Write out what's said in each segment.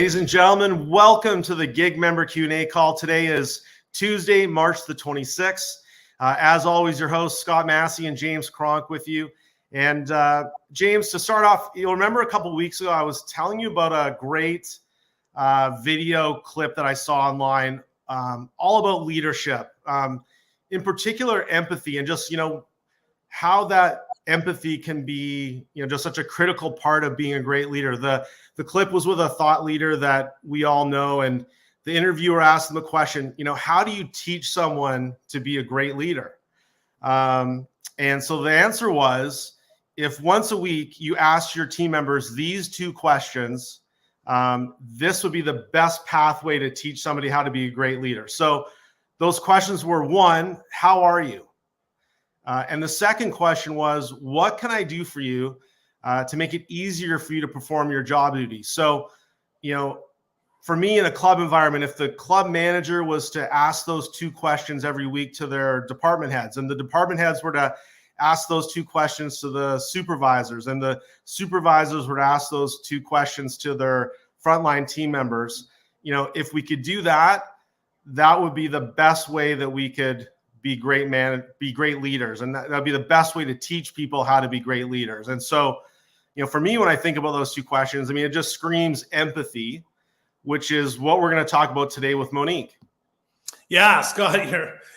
Ladies and gentlemen, welcome to the Gig Member Q&A call. Today is Tuesday, March the 26th. As always, your hosts, Scott Massey and James Cronk with you. And James, to start off, you'll remember a couple weeks ago, I was telling you about a great video clip that I saw online, all about leadership, in particular, empathy, and just, how that empathy can be, just such a critical part of being a great leader. The clip was with a thought leader that we all know, and the interviewer asked them a question, how do you teach someone to be a great leader? And so the answer was, if once a week you ask your team members these two questions, this would be the best pathway to teach somebody how to be a great leader. So those questions were, one, how are you? And the second question was, what can I do for you to make it easier for you to perform your job duties? So, for me in a club environment, if the club manager was to ask those two questions every week to their department heads, and the department heads were to ask those two questions to the supervisors, and the supervisors would ask those two questions to their frontline team members, if we could do that, that would be the best way that we could be great leaders. And that'd be the best way to teach people how to be great leaders. And so, for me, when I think about those two questions, it just screams empathy, which is what we're going to talk about today with Monique. Yeah, Scott,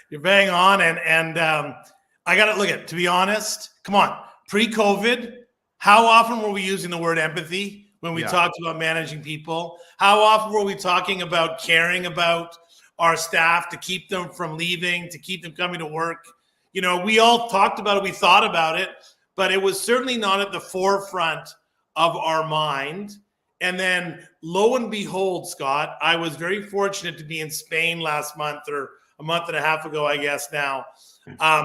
you're bang on. And I got to look at, to be honest, come on, pre-COVID, how often were we using the word empathy when we talked about managing people? How often were we talking about caring about our staff to keep them from leaving, to keep them coming to work? We all talked about it, we thought about it, but it was certainly not at the forefront of our mind. And then lo and behold, Scott, I was very fortunate to be in Spain last month, or a month and a half ago, I guess now,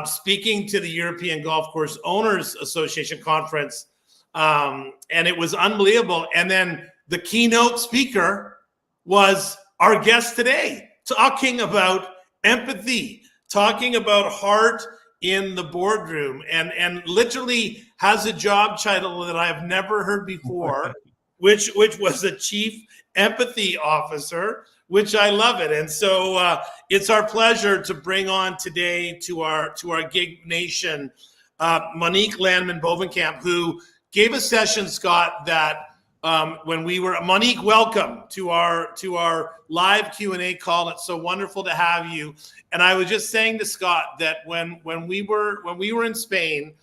speaking to the European Golf Course Owners Association conference. And it was unbelievable. And then the keynote speaker was our guest today, talking about empathy, talking about heart in the boardroom, and literally has a job title that I've never heard before, which was a chief empathy officer, which I love it. And so it's our pleasure to bring on today to our Gig Nation, Monique Landman-Bovenkamp, who gave a session, Scott, that when we were, Monique, welcome to our live Q&A call. It's so wonderful to have you. And I was just saying to Scott that when we were in Spain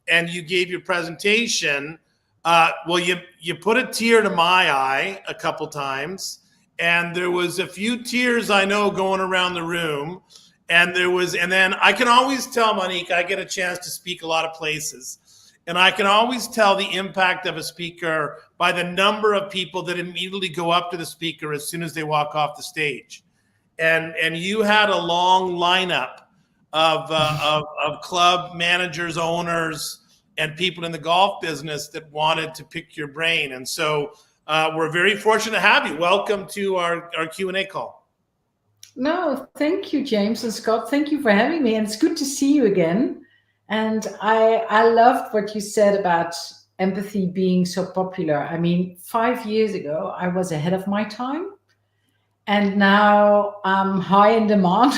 and you gave your presentation, you put a tear to my eye a couple times, and there was a few tears I know going around the room. And then I can always tell, Monique, I get a chance to speak a lot of places. And I can always tell the impact of a speaker by the number of people that immediately go up to the speaker as soon as they walk off the stage. And you had a long lineup of club managers, owners, and people in the golf business that wanted to pick your brain. And so we're very fortunate to have you. Welcome to our Q&A call. No, thank you, James and Scott. Thank you for having me. And it's good to see you again. And I loved what you said about empathy being so popular. 5 years ago, I was ahead of my time, and now I'm high in demand.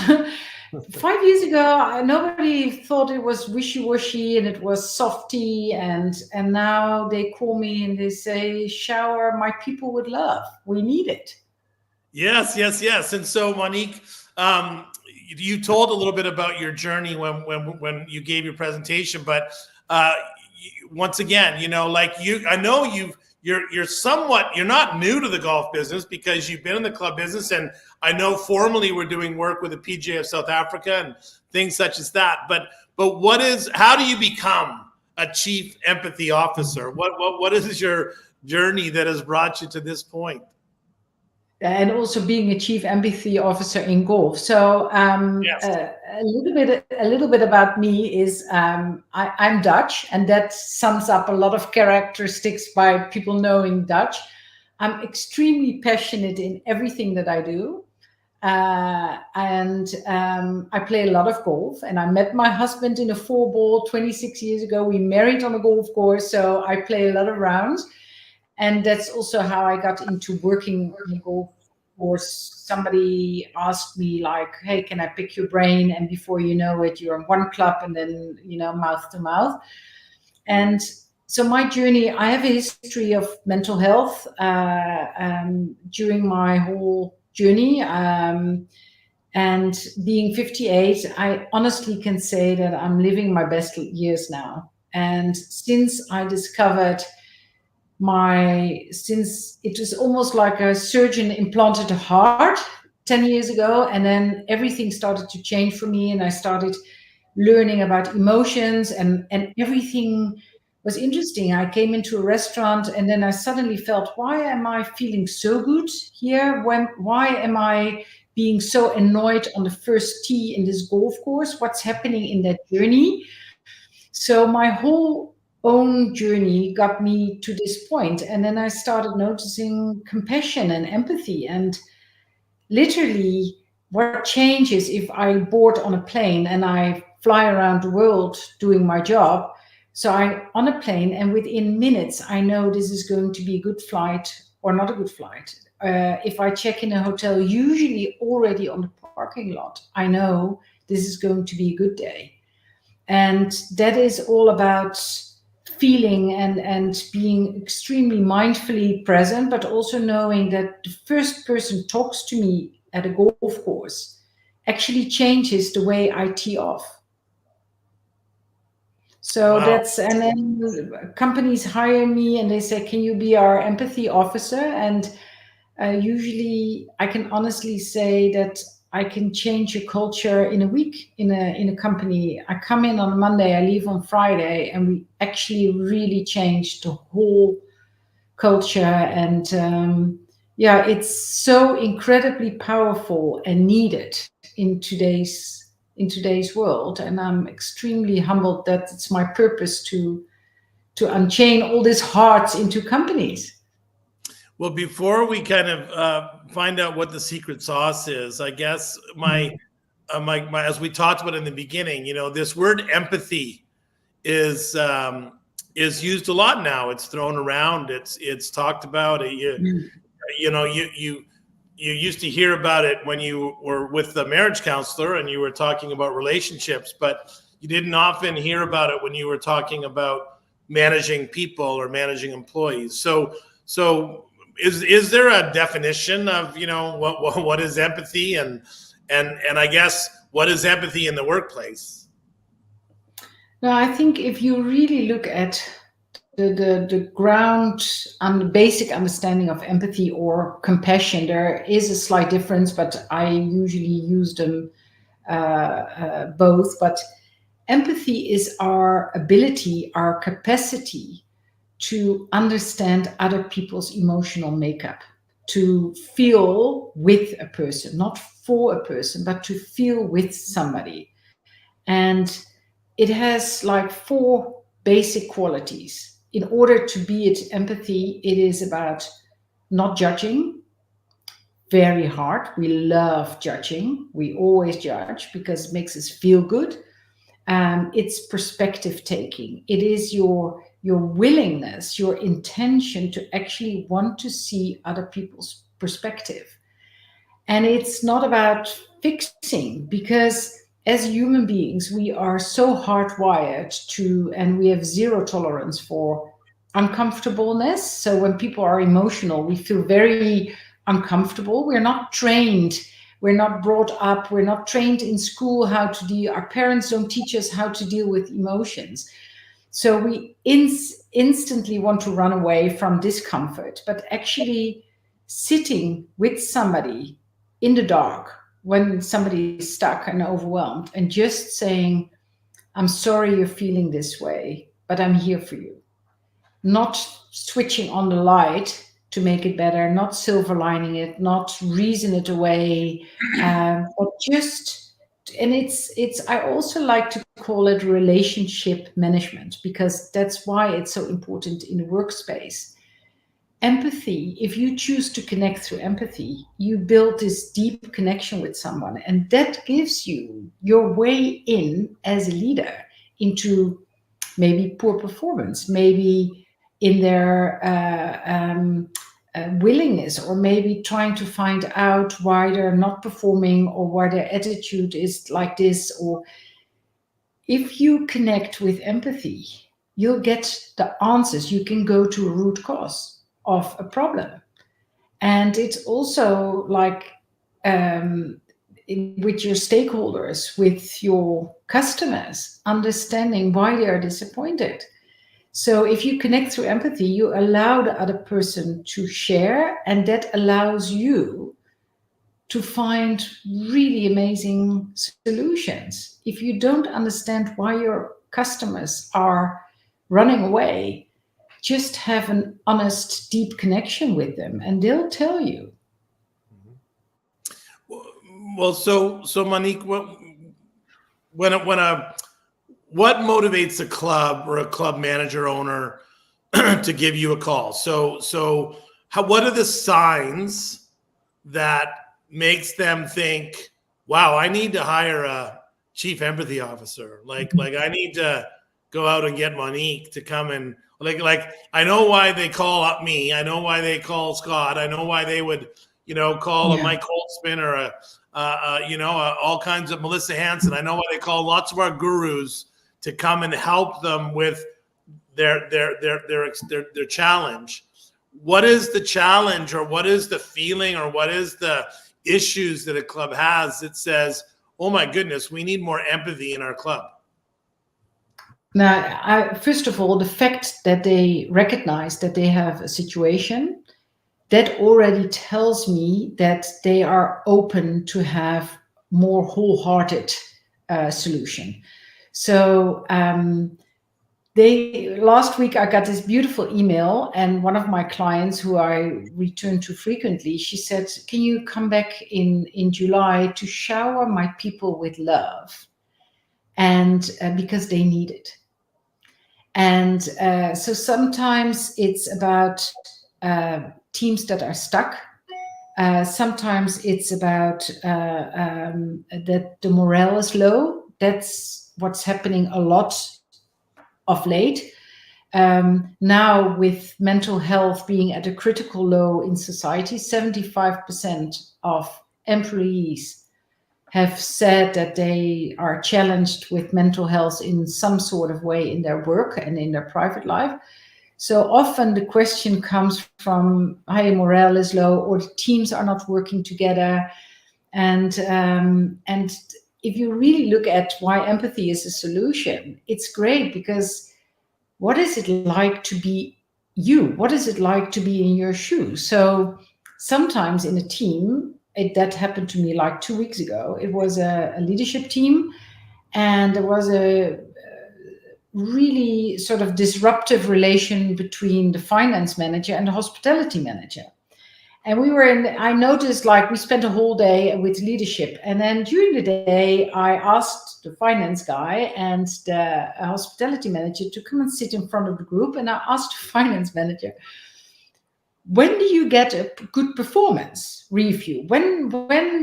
5 years ago, nobody thought it was wishy-washy and it was softy, and now they call me and they say, shower my people with love. We need it. Yes. And so, Monique, you told a little bit about your journey when you gave your presentation, but once again, I know you're not new to the golf business because you've been in the club business, and I know formally we're doing work with the PGA of South Africa and things such as that. But how do you become a chief empathy officer? What is your journey that has brought you to this point? And also being a chief empathy officer in golf. So Yes. a little bit about me is I'm Dutch, and that sums up a lot of characteristics by people knowing Dutch. I'm extremely passionate in everything that I do. And I play a lot of golf, and I met my husband in a 4-ball 26 years ago. We married on a golf course, so I play a lot of rounds. And that's also how I got into working in golf course. Somebody asked me like, hey, can I pick your brain? And before you know it, you're in one club and then, mouth to mouth. And so my journey, I have a history of mental health during my whole journey. And being 58, I honestly can say that I'm living my best years now. And since I discovered since it was almost like a surgeon implanted a heart 10 years ago, and then everything started to change for me, and I started learning about emotions, and everything was interesting. I came into a restaurant and then I suddenly felt, why am I feeling so good here? Why am I being so annoyed on the first tee in this golf course? What's happening in that journey? So my whole own journey got me to this point. And then I started noticing compassion and empathy. And literally what changes if I board on a plane and I fly around the world doing my job. So I'm on a plane and within minutes, I know this is going to be a good flight or not a good flight. If I check in a hotel, usually already on the parking lot, I know this is going to be a good day. And that is all about feeling and being extremely mindfully present, but also knowing that the first person talks to me at a golf course actually changes the way I tee off. So Wow. that's, and then companies hire me and they say, can you be our empathy officer? And usually I can honestly say that I can change a culture in a week in a company. I come in on Monday, I leave on Friday, and we actually really change the whole culture. And it's so incredibly powerful and needed in today's world. And I'm extremely humbled that it's my purpose to unchain all these hearts into companies. Well, before we kind of find out what the secret sauce is, I guess my as we talked about in the beginning, this word empathy is used a lot now. It's thrown around. It's talked about. You used to hear about it when you were with the marriage counselor and you were talking about relationships, but you didn't often hear about it when you were talking about managing people or managing employees. So is there a definition of what is empathy and I guess what is empathy in the workplace? No, I think if you really look at the ground and the basic understanding of empathy or compassion, there is a slight difference, but I usually use them both. But empathy is our ability, our capacity to understand other people's emotional makeup, to feel with a person, not for a person, but to feel with somebody. And it has like 4 basic qualities. In order to be it empathy, it is about not judging. Very hard. We love judging. We always judge because it makes us feel good. It's perspective taking. It is your willingness, your intention to actually want to see other people's perspective. And it's not about fixing, because as human beings, we are so hardwired to, and we have zero tolerance for uncomfortableness. So when people are emotional, we feel very uncomfortable. We're not trained. We're not brought up. We're not trained in school how to deal. Our parents don't teach us how to deal with emotions. So we instantly want to run away from discomfort. But actually sitting with somebody in the dark when somebody is stuck and overwhelmed and just saying, I'm sorry you're feeling this way, but I'm here for you. Not switching on the light to make it better, not silver lining it, not reason it away, but just, and it's, I also like to call it relationship management, because that's why it's so important in the workspace. Empathy, if you choose to connect through empathy, you build this deep connection with someone, and that gives you your way in as a leader into maybe poor performance, maybe in their willingness, or maybe trying to find out why they're not performing or why their attitude is like this. Or if you connect with empathy, you'll get the answers. You can go to a root cause of a problem. And it's also like with your stakeholders, with your customers, understanding why they are disappointed. So if you connect through empathy, you allow the other person to share, and that allows you to find really amazing solutions. If you don't understand why your customers are running away, just have an honest, deep connection with them, and they'll tell you. Well, so Monique, what motivates a club or a club manager owner to give you a call? So what are the signs that makes them think, wow, I need to hire a chief empathy officer? Like I need to go out and get Monique to come and like I know why they call up me. I know why they call Scott. I know why they would, call a Mike Holtzman or all kinds of Melissa Hansen. I know why they call lots of our gurus to come and help them with their challenge. What is the challenge, or what is the feeling, or what is the issues that a club has that says, oh my goodness, we need more empathy in our club? Now, first of all, the fact that they recognize that they have a situation, that already tells me that they are open to have more wholehearted solution. So last week I got this beautiful email, and one of my clients who I return to frequently, she said, can you come back in July to shower my people with love? And because they need it. And so sometimes it's about teams that are stuck. Sometimes it's about that the morale is low. That's what's happening a lot of late. Now, with mental health being at a critical low in society, 75% of employees have said that they are challenged with mental health in some sort of way in their work and in their private life. So often the question comes from, hey, morale is low, or the teams are not working together. And if you really look at why empathy is a solution, it's great, because what is it like to be you? What is it like to be in your shoes? So sometimes in a team, that happened to me like 2 weeks ago. It was a leadership team, and there was a really sort of disruptive relation between the finance manager and the hospitality manager. And I noticed, like, we spent a whole day with leadership. And then during the day, I asked the finance guy and the hospitality manager to come and sit in front of the group. And I asked the finance manager, when do you get a good performance review? When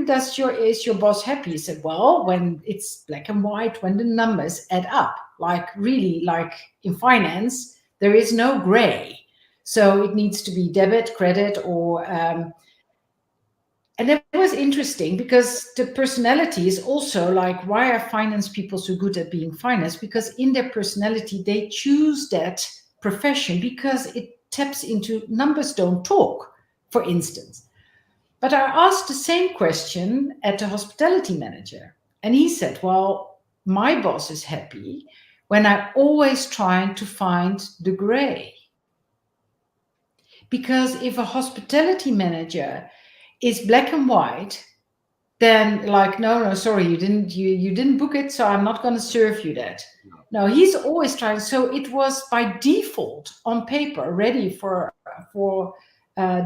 is your boss happy? He said, well, when it's black and white, when the numbers add up, like really, like in finance, there is no gray. So it needs to be debit, credit, or and that was interesting, because the personality is also like, why are finance people so good at being finance? Because in their personality, they choose that profession because it taps into numbers don't talk, for instance. But I asked the same question at the hospitality manager, and he said, well, my boss is happy when I always try to find the gray. Because if a hospitality manager is black and white, then like, no, sorry, you didn't book it, so I'm not going to serve you that. No, he's always trying. So it was by default on paper ready for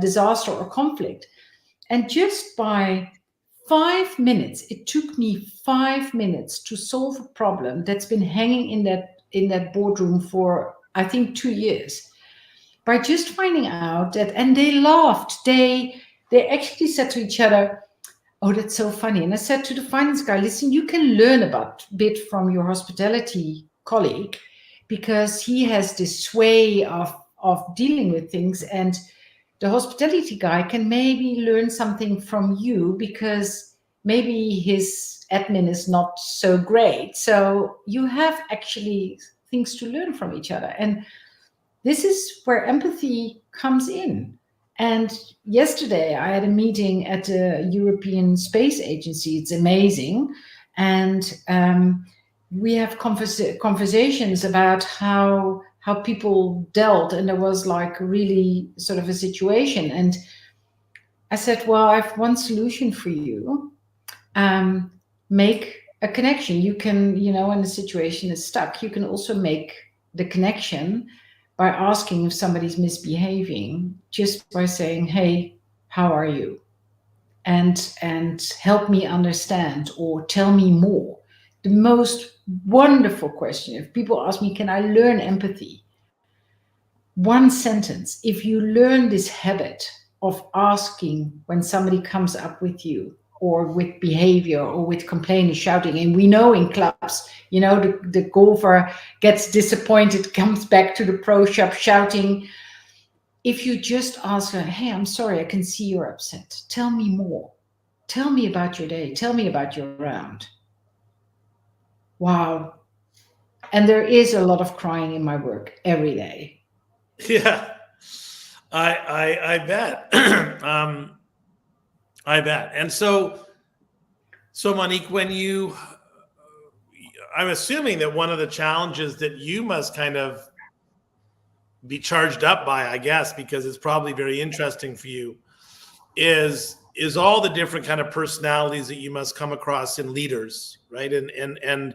disaster or conflict. And just by 5 minutes, it took me 5 minutes to solve a problem that's been hanging in that boardroom for, I think, 2 years. By just finding out that, and they laughed. They actually said to each other, oh, that's so funny. And I said to the finance guy, listen, you can learn a bit from your hospitality colleague, because he has this way of of dealing with things, and the hospitality guy can maybe learn something from you because maybe his admin is not so great. So you have actually things to learn from each other. And this is where empathy comes in. And yesterday I had a meeting at the European Space Agency. It's amazing. And we have conversations about how people dealt, and there was like really sort of a situation. And I said, well, I have one solution for you. Make a connection. You can, when the situation is stuck, you can also make the connection by asking if somebody's misbehaving, just by saying, hey, how are you? And help me understand, or tell me more. The most wonderful question, if people ask me, can I learn empathy? One sentence. If you learn this habit of asking when somebody comes up with you, or with behavior, or with complaining, shouting, and we know in clubs, the golfer gets disappointed, comes back to the pro shop shouting. If you just ask her, hey, I'm sorry, I can see you're upset. Tell me more. Tell me about your day. Tell me about your round. Wow. And there is a lot of crying in my work every day. Yeah, I bet. I bet. And so Monique, I'm assuming that one of the challenges that you must kind of be charged up by, I guess, because it's probably very interesting for you, is all the different kind of personalities that you must come across in leaders, right? And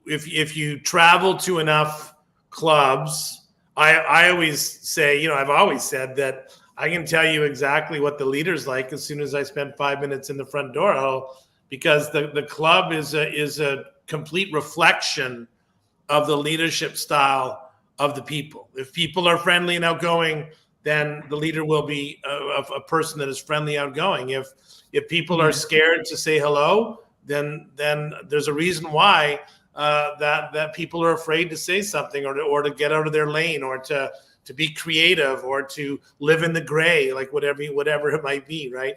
if you travel to enough clubs, I always say, I've always said that I can tell you exactly what the leader's like as soon as I spend 5 minutes in the front door, because the club is a complete reflection of the leadership style of the people. If people are friendly and outgoing, then the leader will be a person that is friendly, outgoing. If people are scared to say hello, then there's a reason why that people are afraid to say something, or to get out of their lane, or to be creative, or to live in the gray, like whatever it might be, right?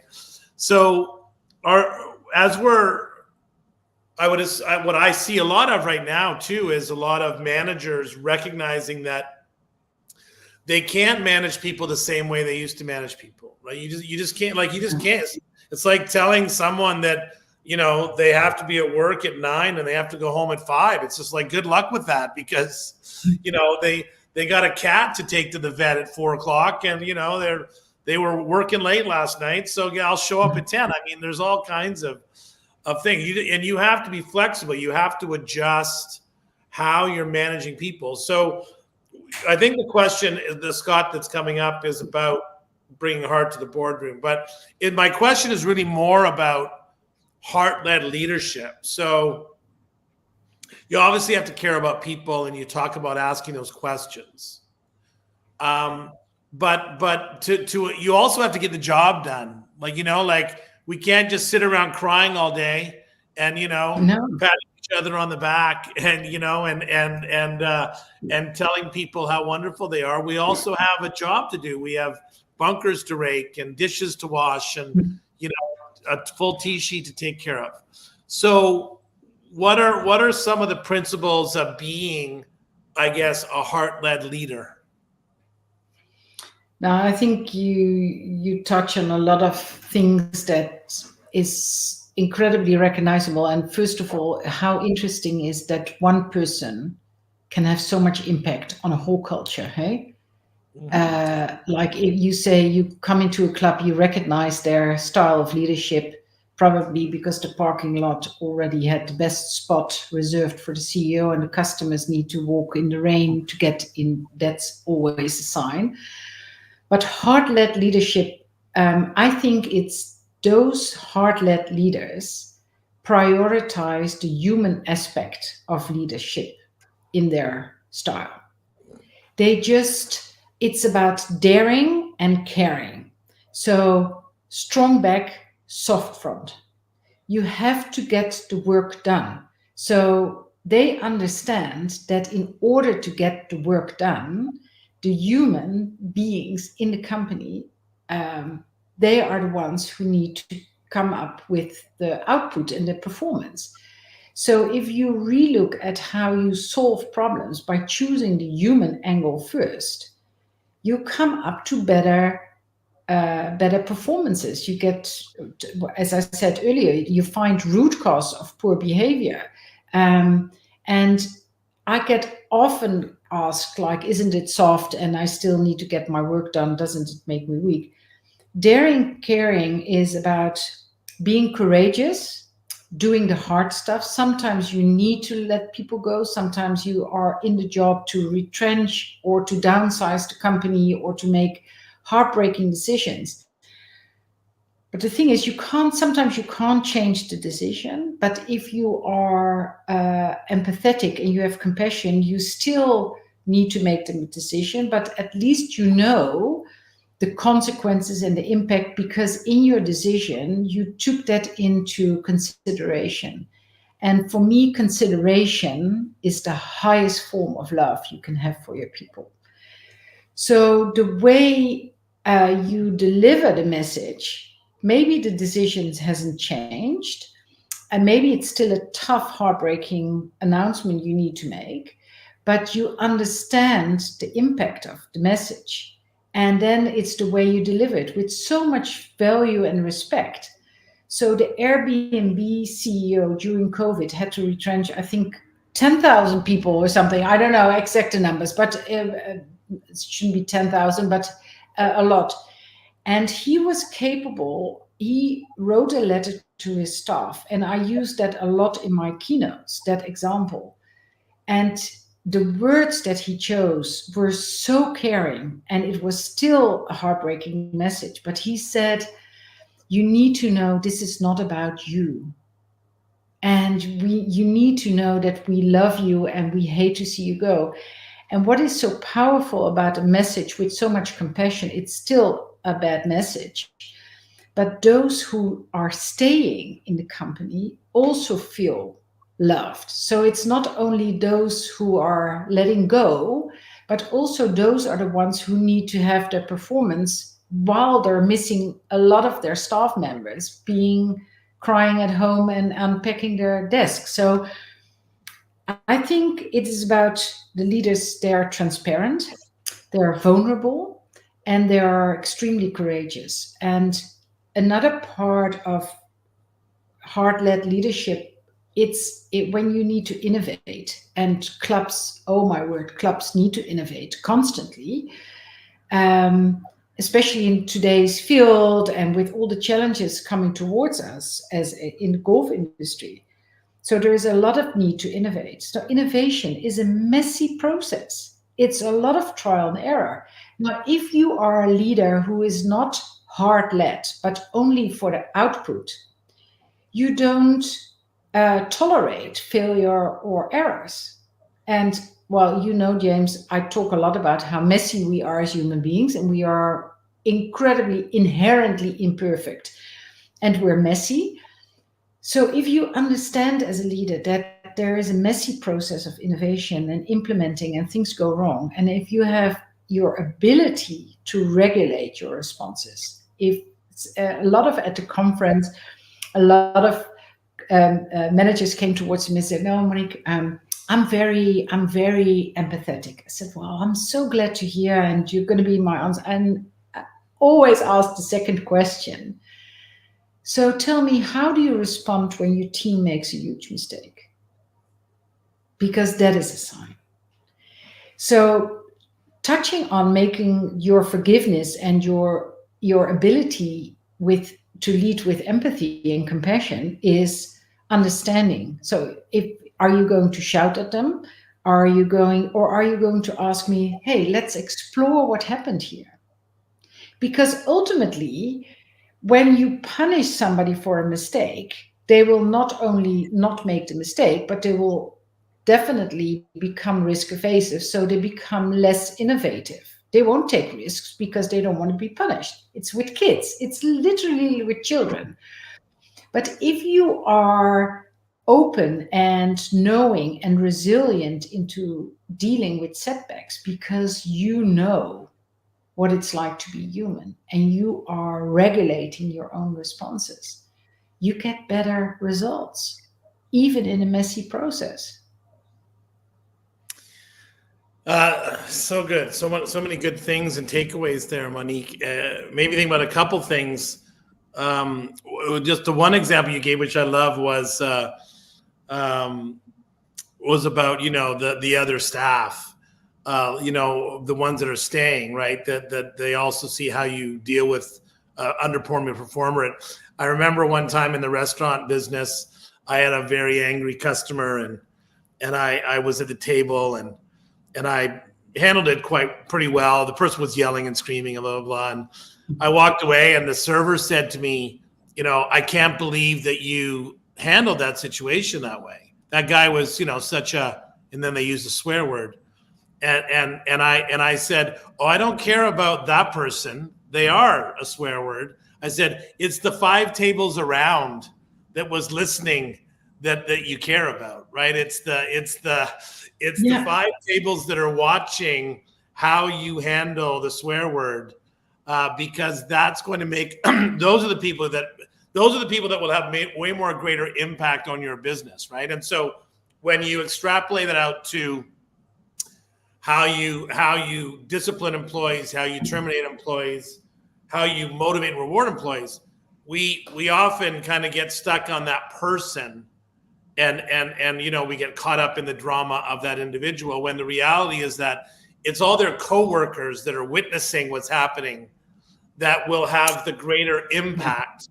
So what I see a lot of right now too is a lot of managers recognizing that they can't manage people the same way they used to manage people, right? You just can't. It's like telling someone that they have to be at work at 9 and they have to go home at 5. It's just like, good luck with that, because they got a cat to take to the vet at 4 o'clock, and they were working late last night, so yeah, I'll show up at 10. I mean, there's all kinds of things, and you have to be flexible. You have to adjust how you're managing people. So I think the question, Scott, that's coming up is about bringing heart to the boardroom. But my question is really more about heart-led leadership. So you obviously have to care about people, and you talk about asking those questions. But you also have to get the job done. We can't just sit around crying all day and patting each other on the back and and telling people how wonderful they are. We also have a job to do. We have bunkers to rake and dishes to wash and a full tee sheet to take care of. So what are some of the principles of being, I guess, a heart-led leader? Now, I think you touch on a lot of things that is incredibly recognizable. And first of all, how interesting is that one person can have so much impact on a whole culture, hey? Like if you say you come into a club, you recognize their style of leadership, probably because the parking lot already had the best spot reserved for the CEO and the customers need to walk in the rain to get in. That's always a sign. But heart-led leadership, I think it's those heart-led leaders prioritize the human aspect of leadership in their style. It's about daring and caring. So strong back, soft front. You have to get the work done. So they understand that in order to get the work done, the human beings in the company, they are the ones who need to come up with the output and the performance. So if you relook at how you solve problems by choosing the human angle first, you come up to better performances. You get, as I said earlier, you find root cause of poor behavior. And I get often asked, like, isn't it soft and I still need to get my work done? Doesn't it make me weak? Daring caring is about being courageous, doing the hard stuff. Sometimes you need to let people go. Sometimes you are in the job to retrench or to downsize the company or to make heartbreaking decisions. But the thing is, sometimes you can't change the decision. But if you are empathetic and you have compassion, you still need to make the decision. But at least you know the consequences and the impact, because in your decision, you took that into consideration. And for me, consideration is the highest form of love you can have for your people. So the way you deliver the message, maybe the decisions hasn't changed, and maybe it's still a tough, heartbreaking announcement you need to make, but you understand the impact of the message. And then it's the way you deliver it with so much value and respect. So the Airbnb CEO during COVID had to retrench, I think, 10,000 people or something. I don't know exact numbers, but it shouldn't be 10,000, but a lot. And he was capable. He wrote a letter to his staff, and I used that a lot in my keynotes, that example. And the words that he chose were so caring, and it was still a heartbreaking message. But he said, you need to know this is not about you. And you need to know that we love you and we hate to see you go. And what is so powerful about a message with so much compassion, it's still a bad message. But those who are staying in the company also feel loved. So it's not only those who are letting go, but also those are the ones who need to have their performance while they're missing a lot of their staff members, crying at home and unpacking their desks. So I think it is about the leaders. They are transparent, they are vulnerable, and they are extremely courageous. And another part of heart-led leadership, it's when you need to innovate, and clubs, oh my word, clubs need to innovate constantly, especially in today's field and with all the challenges coming towards us as in the golf industry. So there is a lot of need to innovate. So innovation is a messy process. It's a lot of trial and error. Now, if you are a leader who is not heart-led, but only for the output, you don't tolerate failure or errors. And well, you know, James, I talk a lot about how messy we are as human beings, and we are incredibly, inherently imperfect, and we're messy. So if you understand as a leader that there is a messy process of innovation and implementing, and things go wrong, and if you have your ability to regulate your responses, if a lot of at the conference, a lot of managers came towards me and said, "No, Monique, I'm very empathetic." I said, "Well, I'm so glad to hear, and you're going to be my answer." And I always ask the second question. So tell me, how do you respond when your team makes a huge mistake? Because that is a sign. So touching on making your forgiveness and your ability to lead with empathy and compassion is understanding. So are you going to shout at them? Are you going to ask me, hey, let's explore what happened here? Because ultimately, when you punish somebody for a mistake, they will not only not make the mistake, but they will definitely become risk evasive. So they become less innovative. They won't take risks because they don't want to be punished. It's with kids. It's literally with children. But if you are open and knowing and resilient into dealing with setbacks, because you know what it's like to be human and you are regulating your own responses, you get better results, even in a messy process. So good. So many good things and takeaways there, Monique. Maybe think about a couple things. Just the one example you gave, which I love, was about, the other staff, the ones that are staying, right? That they also see how you deal with underperforming performer. I remember one time in the restaurant business, I had a very angry customer, and I was at the table and I handled it pretty well. The person was yelling and screaming and blah, blah, blah. And I walked away and the server said to me, I can't believe that you handled that situation that way. That guy was, such a, and then they used a swear word. And I said, oh, I don't care about that person. They are a swear word. I said, it's the 5 tables around that was listening that you care about, right? It's the 5 tables that are watching how you handle the swear word, because that's going to make those are the people that will have way more greater impact on your business, right? And so when you extrapolate that out to how you discipline employees, how you terminate employees, how you motivate and reward employees, we often kind of get stuck on that person. And we get caught up in the drama of that individual, when the reality is that it's all their coworkers that are witnessing what's happening that will have the greater impact,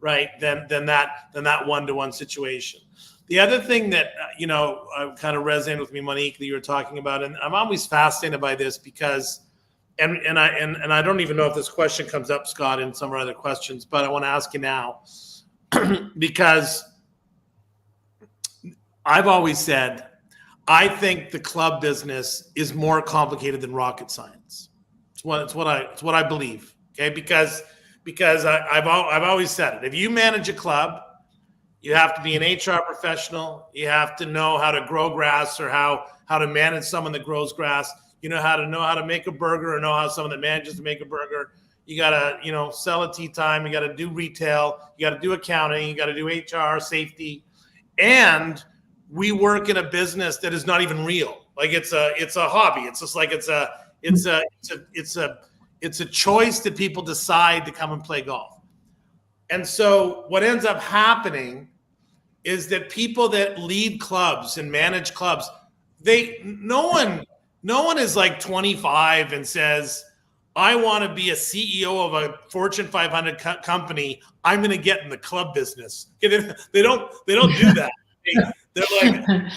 right, than that one-to-one situation. The other thing that kind of resonated with me, Monique, that you were talking about, and I'm always fascinated by this because, and I don't even know if this question comes up, Scott, in some of our other questions, but I want to ask you now because I've always said, I think the club business is more complicated than rocket science. It's what I believe. Okay, because I've always said it. If you manage a club, you have to be an HR professional. You have to know how to grow grass, or how to manage someone that grows grass. You know how to make a burger, or know how someone that manages to make a burger. You gotta sell at tea time. You gotta do retail. You gotta do accounting. You gotta do HR, safety, and we work in a business that is not even real. Like it's a hobby. It's just like it's a choice that people decide to come and play golf. And so what ends up happening is that people that lead clubs and manage clubs, no one is like 25 and says, I want to be a CEO of a Fortune 500 company. I'm going to get in the club business. They don't do that. They're like, I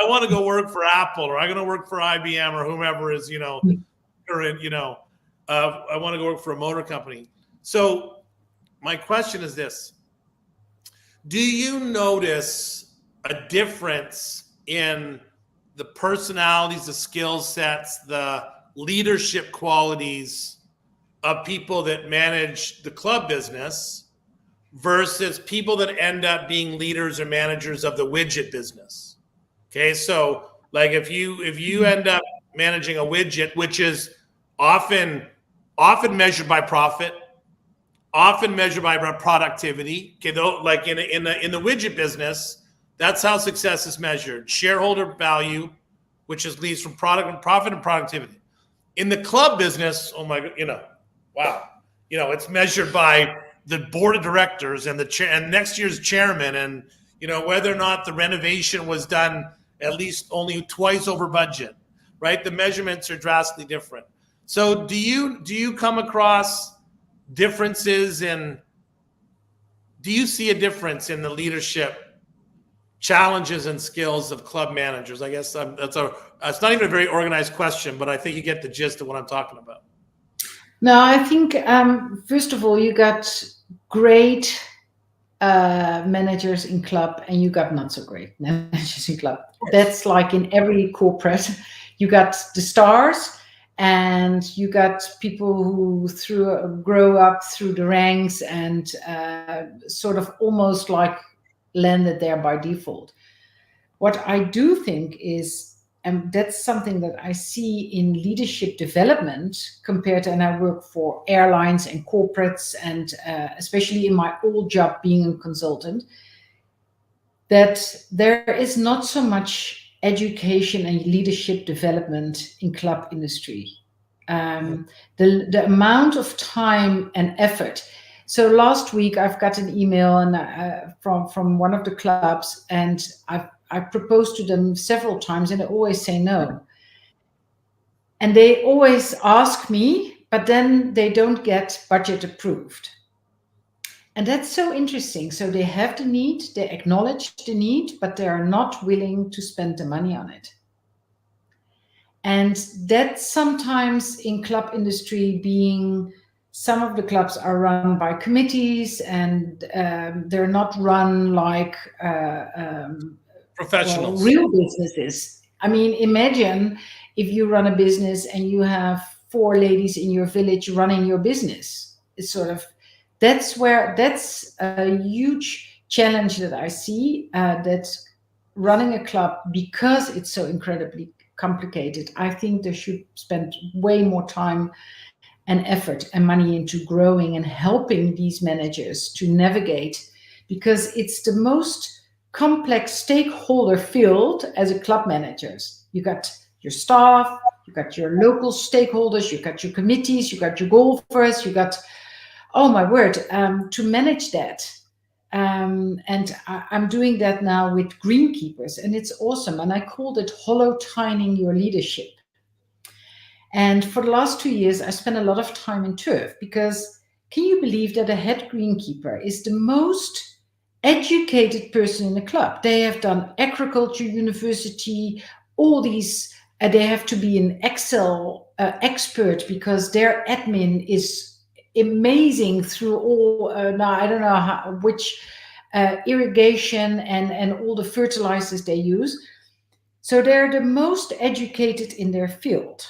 want to go work for Apple, or I'm going to work for IBM, or whomever is, current, I want to go work for a motor company. So my question is this: do you notice a difference in the personalities, the skill sets, the leadership qualities of people that manage the club business versus people that end up being leaders or managers of the widget business? Okay, so like if you end up managing a widget, which is often measured by profit, often measured by productivity. Okay, though, like in the widget business, that's how success is measured: shareholder value, which is leads from profit and productivity. In the club business, oh my God, wow, it's measured by the board of directors and and next year's chairman, and whether or not the renovation was done at least only twice over budget, right? The measurements are drastically different. So do you come across differences do you see a difference in the leadership challenges and skills of club managers? I guess it's not even a very organized question, but I think you get the gist of what I'm talking about. No, I think first of all, you got great managers in club, and you got not so great managers in club. That's like in every corporate. You got the stars, and you got people who grow up through the ranks, and sort of almost like landed there by default. What I do think is, and that's something that I see in leadership development compared to, and I work for airlines and corporates, and especially in my old job being a consultant, that there is not so much education and leadership development in club industry. The amount of time and effort. So last week I've got an email and from one of the clubs, and I proposed to them several times and they always say no. And they always ask me, but then they don't get budget approved. And that's so interesting. So they have the need, they acknowledge the need, but they are not willing to spend the money on it. And that sometimes in club industry, being some of the clubs are run by committees, and they're not run like professionals, real businesses. I mean, imagine if you run a business and you have 4 ladies in your village running your business. It's sort of, that's a huge challenge that I see, that running a club, because it's so incredibly complicated, I think they should spend way more time and effort and money into growing and helping these managers to navigate, because it's the most complex stakeholder field as a club managers. You got your staff, you got your local stakeholders, you got your committees, you got your golfers, you got, oh my word, to manage that. And I'm doing that now with greenkeepers, and it's awesome. And I called it hollow tining your leadership. And for the last 2 years, I spent a lot of time in turf, because can you believe that a head greenkeeper is the most educated person in the club? They have done agriculture university, all these, they have to be an Excel expert, because their admin is amazing through all, now I don't know which irrigation and all the fertilizers they use. So they're the most educated in their field.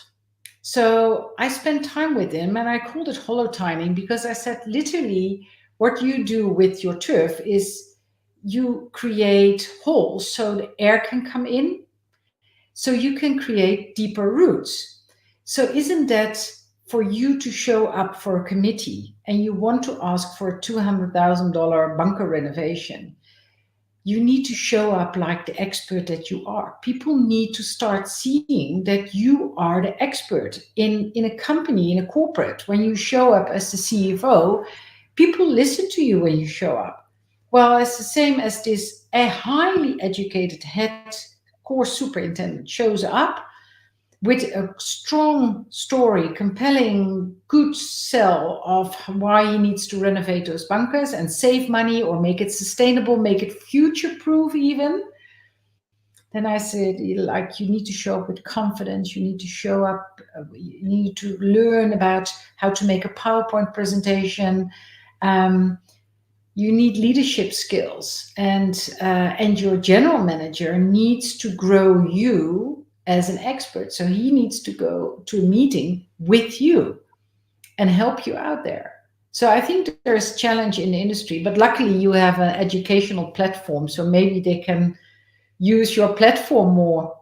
So I spent time with them, and I called it hollow tining, because I said, literally, what you do with your turf is you create holes so the air can come in, so you can create deeper roots. So isn't that for you to show up for a committee and you want to ask for a $200,000 bunker renovation? You need to show up like the expert that you are. People need to start seeing that you are the expert in a company, in a corporate. When you show up as the CFO, people listen to you when you show up. Well, it's the same as this, a highly educated head course superintendent shows up with a strong story, compelling, good sell of why he needs to renovate those bunkers and save money or make it sustainable, make it future-proof even. Then I said, like, you need to show up with confidence. You need to show up, you need to learn about how to make a PowerPoint presentation. You need leadership skills, and your general manager needs to grow you as an expert. So he needs to go to a meeting with you and help you out there. So I think there's a challenge in the industry, but luckily you have an educational platform, so maybe they can use your platform more.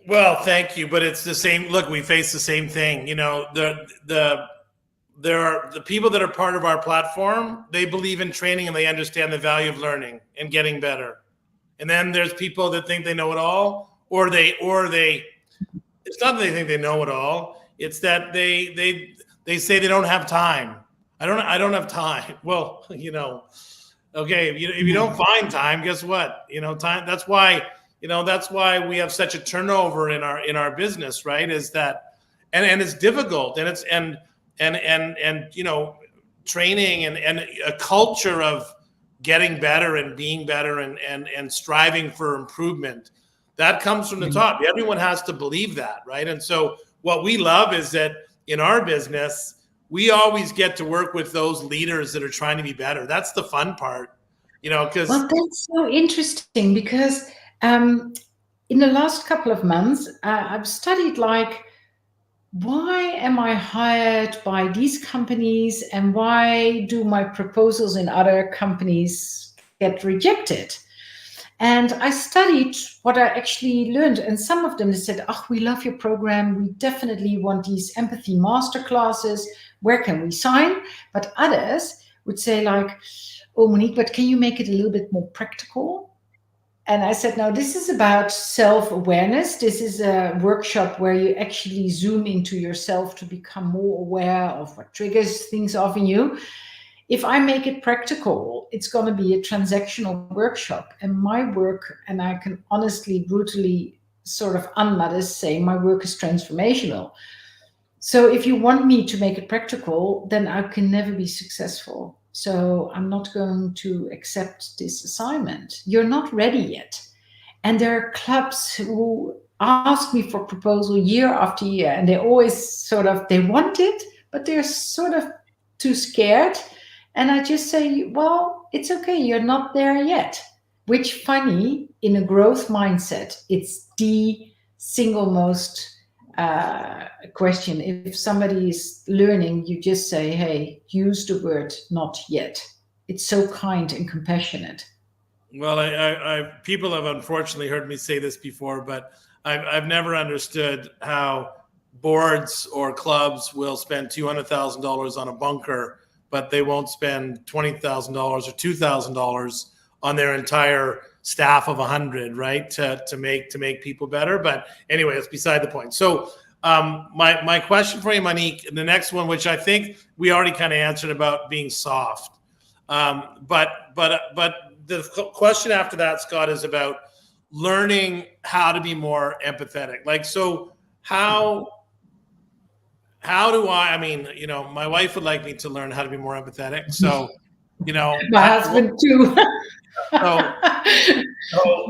Well, thank you, but it's the same. Look, we face the same thing. You know, there are the people that are part of our platform. They believe in training and they understand the value of learning and getting better. And then there's people that think they know it all, or they. It's not that they think they know it all. It's that they say they don't have time. I don't have time. Well, you know, okay. If you don't find time, guess what? You know, time. That's why we have such a turnover in our business, right? Is that, and it's difficult, and it's and you know, training and a culture of getting better and being better and striving for improvement, that comes from the top. Everyone has to believe that, right? And so what we love is that in our business, we always get to work with those leaders that are trying to be better. That's the fun part, you know, because. Well, that's so interesting, because in the last couple of months, I've studied, like, why am I hired by these companies and why do my proposals in other companies get rejected? And I studied what I actually learned. And some of them, they said, oh, we love your program. We definitely want these empathy masterclasses. Where can we sign? But others would say like, oh, Monique, but can you make it a little bit more practical? And I said, no, this is about self-awareness. This is a workshop where you actually zoom into yourself to become more aware of what triggers things off in you. If I make it practical, it's going to be a transactional workshop. And my work, and I can honestly, brutally sort of unmodest say, my work is transformational. So if you want me to make it practical, then I can never be successful. So I'm not going to accept this assignment. You're not ready yet. And there are clubs who ask me for proposal year after year, and they always sort of, they want it, but they're sort of too scared. And I just say, well, it's okay. You're not there yet. Which, funny, in a growth mindset, it's the single most question. If somebody is learning, you just say, hey, use the word not yet. It's so kind and compassionate. Well, I people have unfortunately heard me say this before, but I've never understood how boards or clubs will spend $200,000 on a bunker, but they won't spend $20,000 or $2,000 on their entire staff of 100, right? To make people better. But anyway, it's beside the point. So my question for you, Monique, the next one, which I think we already kind of answered about being soft. But the question after that, Scott, is about learning how to be more empathetic. Like, so how do I mean, you know, my wife would like me to learn how to be more empathetic. So, you know, my husband too.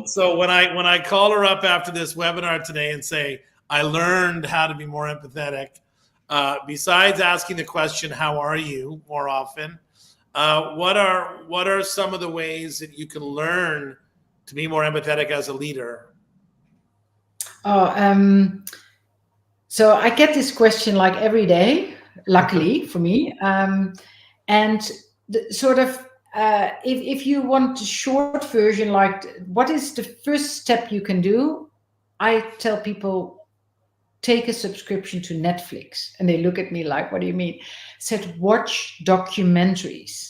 So when I call her up after this webinar today and say, I learned how to be more empathetic, besides asking the question, how are you, more often, what are some of the ways that you can learn to be more empathetic as a leader? So I get this question like every day, luckily for me. And sort of, if you want a short version, like what is the first step you can do? I tell people, take a subscription to Netflix. And they look at me like, what do you mean? I said, watch documentaries.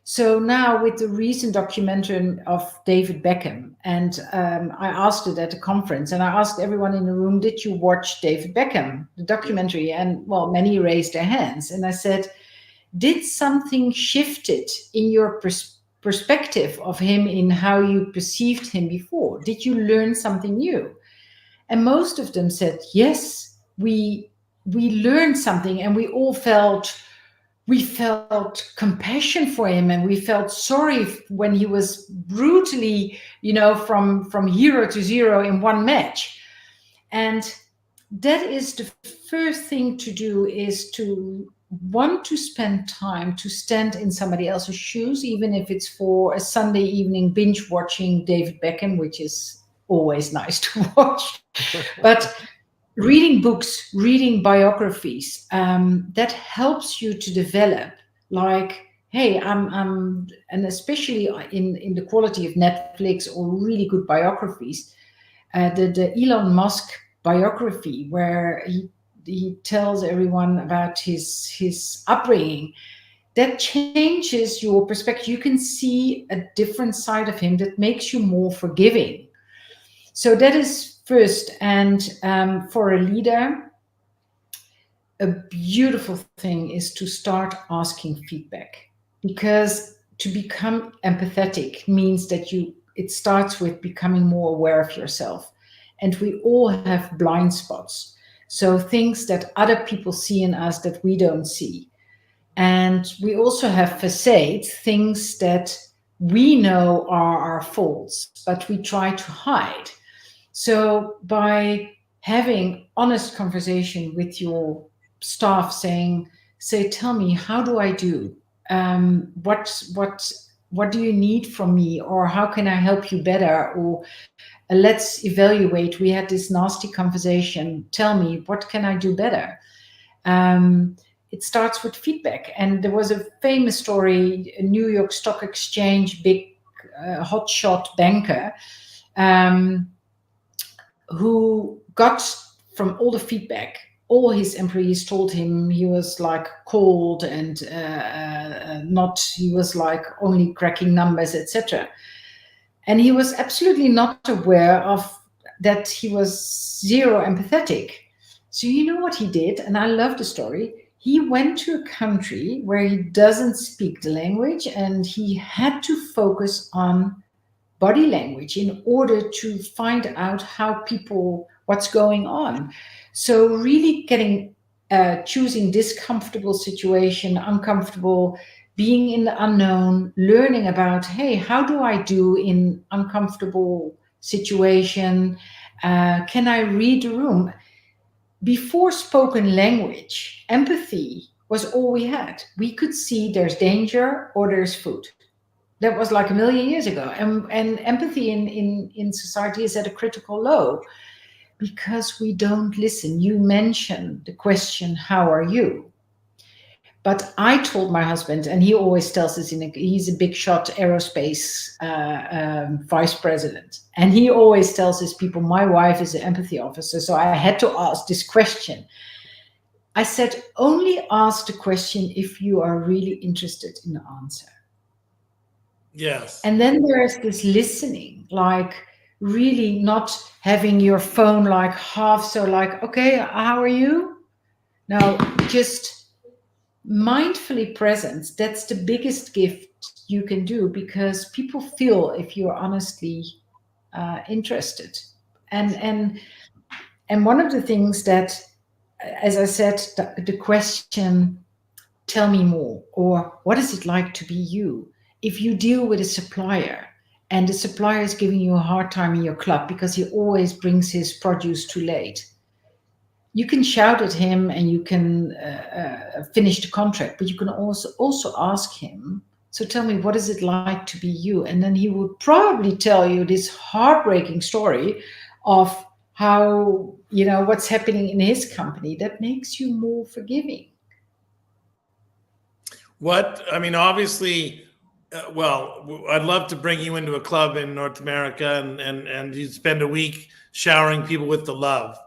So now with the recent documentary of David Beckham, and I asked it at a conference, and I asked everyone in the room, did you watch David Beckham, the documentary? And well, many raised their hands. And I said, did something shifted in your perspective of him, in how you perceived him before? Did you learn something new? And most of them said, yes, we learned something, and we felt compassion for him, and we felt sorry when he was brutally, you know, from hero to zero in one match. And that is the first thing to do, is to want to spend time to stand in somebody else's shoes, even if it's for a Sunday evening binge watching David Beckham, which is always nice to watch. But reading books, reading biographies, that helps you to develop, like, hey, and especially in the quality of Netflix or really good biographies, the Elon Musk biography, where he tells everyone about his upbringing, that changes your perspective. You can see a different side of him that makes you more forgiving. So that is first. And for a leader, a beautiful thing is to start asking feedback, because to become empathetic means that it starts with becoming more aware of yourself. And we all have blind spots. So things that other people see in us that we don't see. And we also have facades, things that we know are our faults, but we try to hide. So by having honest conversation with your staff, tell me, how do I do? What do you need from me? Or how can I help you better? Or let's evaluate. We had this nasty conversation. Tell me, what can I do better? It starts with feedback. And there was a famous story, a New York Stock Exchange, big hotshot banker, who got from all the feedback, all his employees told him he was like cold and he was like only cracking numbers, etc. And he was absolutely not aware of that he was zero empathetic. So you know what he did? And I love the story. He went to a country where he doesn't speak the language, and he had to focus on body language in order to find out what's going on. So really choosing discomfortable situation, uncomfortable, being in the unknown, learning about, hey, how do I do in uncomfortable situation? Can I read the room? Before spoken language, empathy was all we had. We could see there's danger or there's food. That was like a million years ago. And empathy in society is at a critical low because we don't listen. You mentioned the question, how are you? But I told my husband, and he always tells us, he's a big shot aerospace vice president. And he always tells his people, my wife is an empathy officer. So I had to ask this question. I said, only ask the question if you are really interested in the answer. Yes. And then there's this listening, like really not having your phone like half, so like, okay, how are you? No, just mindfully present. That's the biggest gift you can do, because people feel if you're honestly interested. And one of the things that, as I said, the question, tell me more, or what is it like to be you? If you deal with a supplier and the supplier is giving you a hard time in your club because he always brings his produce too late, you can shout at him and you can finish the contract, but you can also ask him, so tell me, what is it like to be you? And then he would probably tell you this heartbreaking story of how, what's happening in his company that makes you more forgiving. Obviously, I'd love to bring you into a club in North America and you spend a week showering people with the love.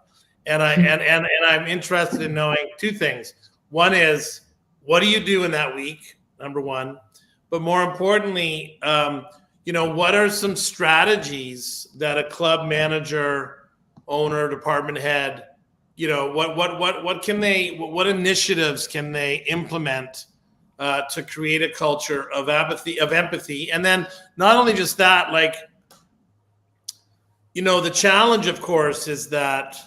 And I'm interested in knowing two things. One is, what do you do in that week? Number one. But more importantly, what are some strategies that a club manager, owner, department head, what initiatives can they implement to create a culture of empathy? And then not only just that, the challenge, of course, is that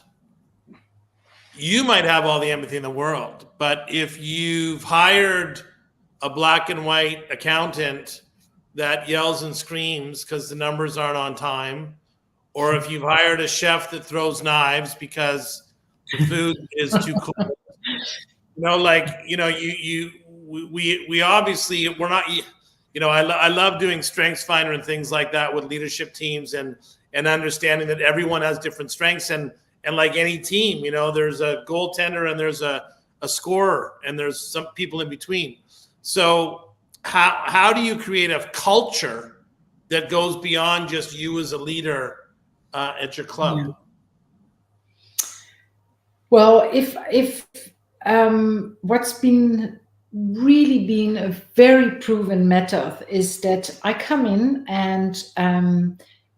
you might have all the empathy in the world, but if you've hired a black and white accountant that yells and screams because the numbers aren't on time, or if you've hired a chef that throws knives because the food is too cold, we obviously, we're not, I love doing Strengths Finder and things like that with leadership teams and understanding that everyone has different strengths. And like any team, there's a goaltender and there's a scorer and there's some people in between. So how do you create a culture that goes beyond just you as a leader at your club? Yeah. Well, if what's been a very proven method is that I come in and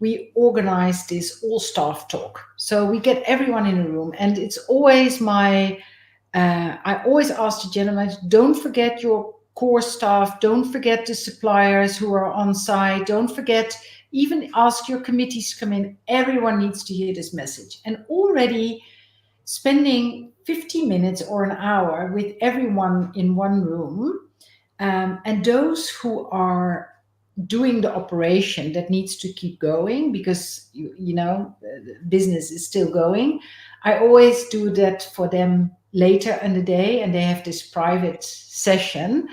we organize this all staff talk. So we get everyone in a room, and it's always I always ask the gentlemen, don't forget your core staff, don't forget the suppliers who are on site, don't forget, even ask your committees to come in. Everyone needs to hear this message. And already spending 50 minutes or an hour with everyone in one room, and those who are doing the operation that needs to keep going because business is still going. I always do that for them later in the day, and they have this private session.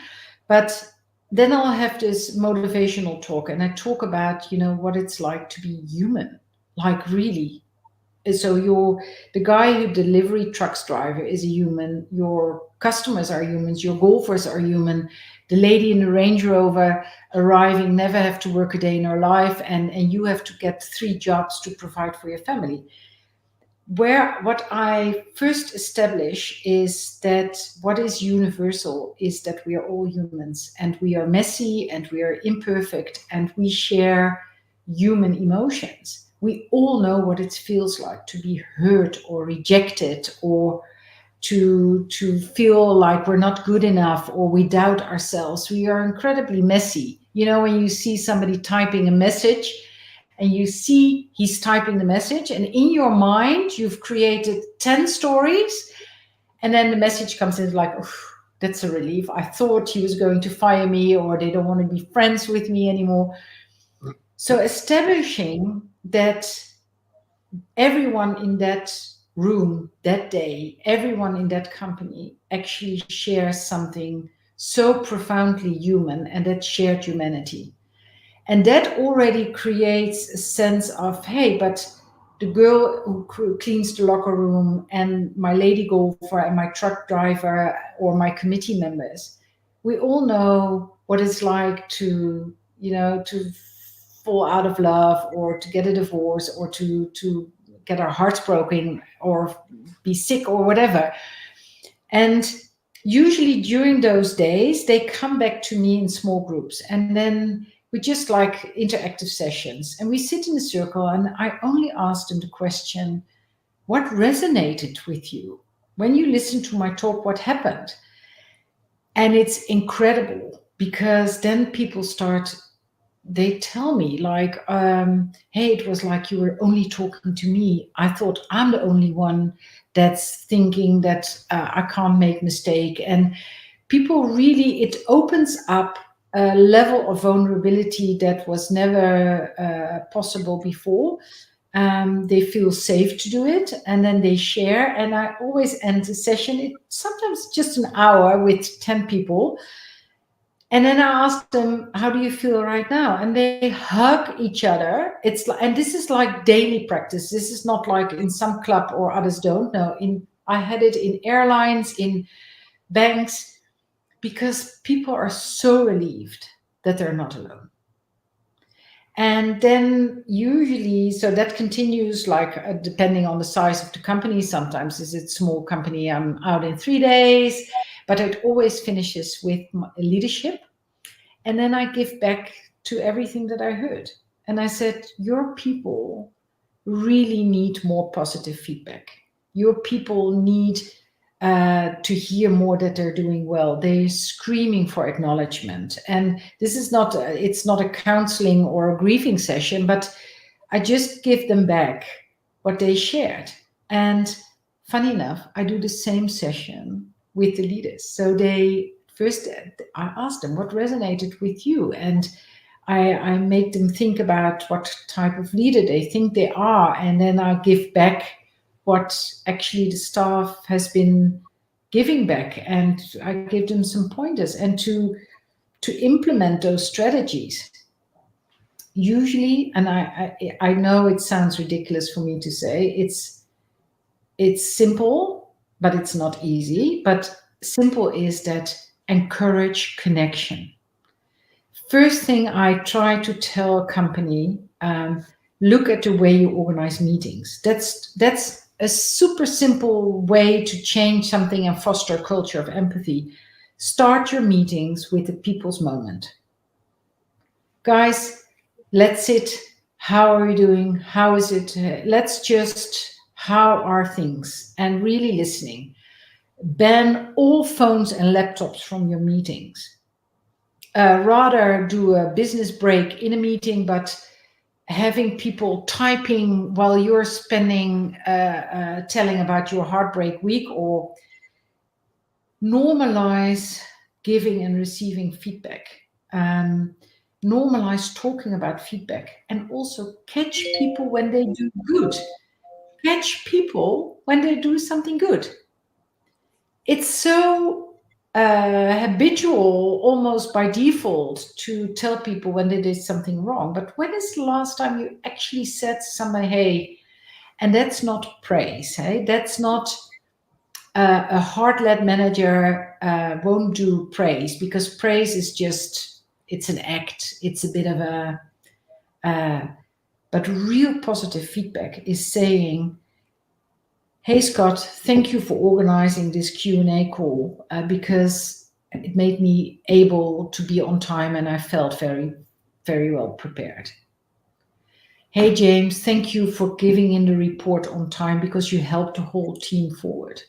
But then I'll have this motivational talk, and I talk about what it's like to be human, like really. So the guy who delivery trucks driver is a human, your customers are humans, your golfers are human, the lady in the Range Rover arriving, never have to work a day in her life, and you have to get 3 jobs to provide for your family. What I first establish is that what is universal is that we are all humans, and we are messy, and we are imperfect, and we share human emotions. We all know what it feels like to be hurt or rejected, or to feel like we're not good enough, or we doubt ourselves. We are incredibly messy. You know, when you see somebody typing a message and you see he's typing the message, and in your mind you've created 10 stories, and then the message comes in like, that's a relief. I thought he was going to fire me, or they don't want to be friends with me anymore. So establishing that everyone in that room that day, everyone in that company actually shares something so profoundly human, and that shared humanity. And that already creates a sense of, hey, but the girl who cleans the locker room, and my lady golfer, and my truck driver, or my committee members, we all know what it's like to, to fall out of love, or to get a divorce, or to get our hearts broken, or be sick, or whatever. And usually during those days, they come back to me in small groups, and then we just like interactive sessions, and we sit in a circle, and I only ask them the question, what resonated with you? When you listen to my talk, what happened? And it's incredible, because then people they tell me like, hey, it was like you were only talking to me. I thought I'm the only one that's thinking that I can't make mistake. And people really, it opens up a level of vulnerability that was never possible before. They feel safe to do it, and then they share. And I always end the session, sometimes just an hour with 10 people. And then I ask them, how do you feel right now? And they hug each other. And this is like daily practice. This is not like in some club or others don't know. I had it in airlines, in banks, because people are so relieved that they're not alone. And then usually, so that continues like depending on the size of the company. Sometimes is it small company, I'm out in 3 days, but it always finishes with leadership. And then I give back to everything that I heard. And I said, your people really need more positive feedback. Your people need to hear more that they're doing well. They're screaming for acknowledgement. And this is it's not a counseling or a grieving session, but I just give them back what they shared. And funny enough, I do the same session with the leaders. So first I ask them, what resonated with you? And I make them think about what type of leader they think they are. And then I give back what actually the staff has been giving back, and I give them some pointers, and to implement those strategies. Usually, and I know it sounds ridiculous for me to say, it's simple, but it's not easy. But simple is that encourage connection. First thing I try to tell a company, look at the way you organize meetings. That's a super simple way to change something and foster a culture of empathy. Start your meetings with the people's moment. Guys, let's sit. How are you doing? How is it? How are things? And really listening. Ban all phones and laptops from your meetings. Rather do a business break in a meeting, but having people typing while you're spending, telling about your heartbreak week, or normalize giving and receiving feedback. Normalize talking about feedback, and also catch people when they do good. Catch people when they do something good. It's so habitual, almost by default, to tell people when they did something wrong. But when is the last time you actually said to somebody, hey, and that's not praise, hey? That's not a heart-led manager won't do praise, because praise is just, it's an act. It's a bit of a, but real positive feedback is saying, hey, Scott, thank you for organizing this Q&A call, because it made me able to be on time and I felt very, very well prepared. Hey, James, thank you for giving in the report on time because you helped the whole team forward.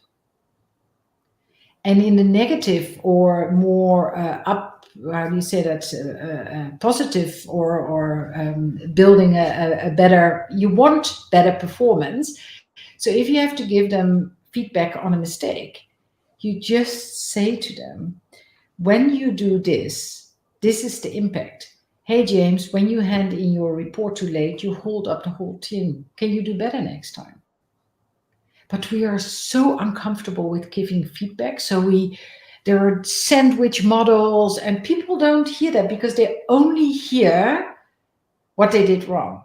And in the negative or more how do you say that, positive or building a better, you want better performance. So if you have to give them feedback on a mistake, you just say to them, when you do this, this is the impact. Hey, James, when you hand in your report too late, you hold up the whole team. Can you do better next time? But we are so uncomfortable with giving feedback. So there are sandwich models, and people don't hear that because they only hear what they did wrong.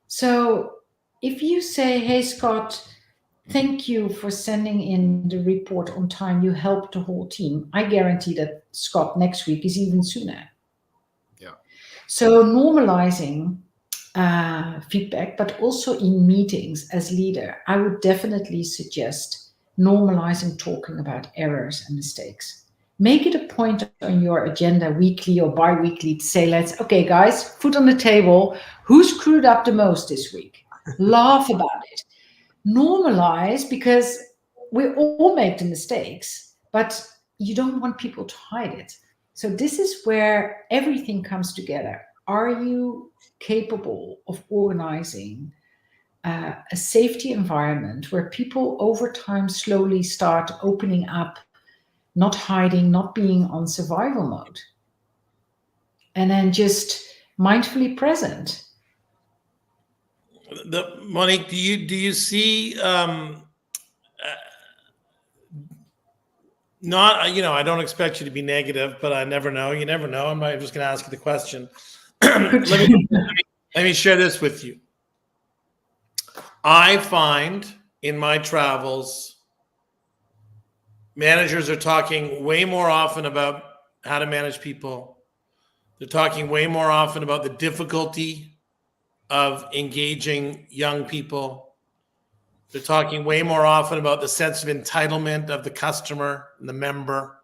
So if you say, hey, Scott, thank you for sending in the report on time, you helped the whole team, I guarantee that Scott next week is even sooner. Yeah. So normalizing feedback, but also in meetings as leader, I would definitely suggest normalizing talking about errors and mistakes. Make it a point on your agenda weekly or bi-weekly to say, okay, guys, foot on the table. Who screwed up the most this week? Laugh about it. Normalize, because we all make the mistakes, but you don't want people to hide it. So this is where everything comes together. Are you capable of organizing a safety environment where people over time slowly start opening up, not hiding, not being on survival mode, and then just mindfully present? Monique, do you see not, I don't expect you to be negative, but I never know. You never know. I'm just going to ask you the question. let me share this with you. I find in my travels, managers are talking way more often about how to manage people. They're talking way more often about the difficulty of engaging young people. They're talking way more often about the sense of entitlement of the customer and the member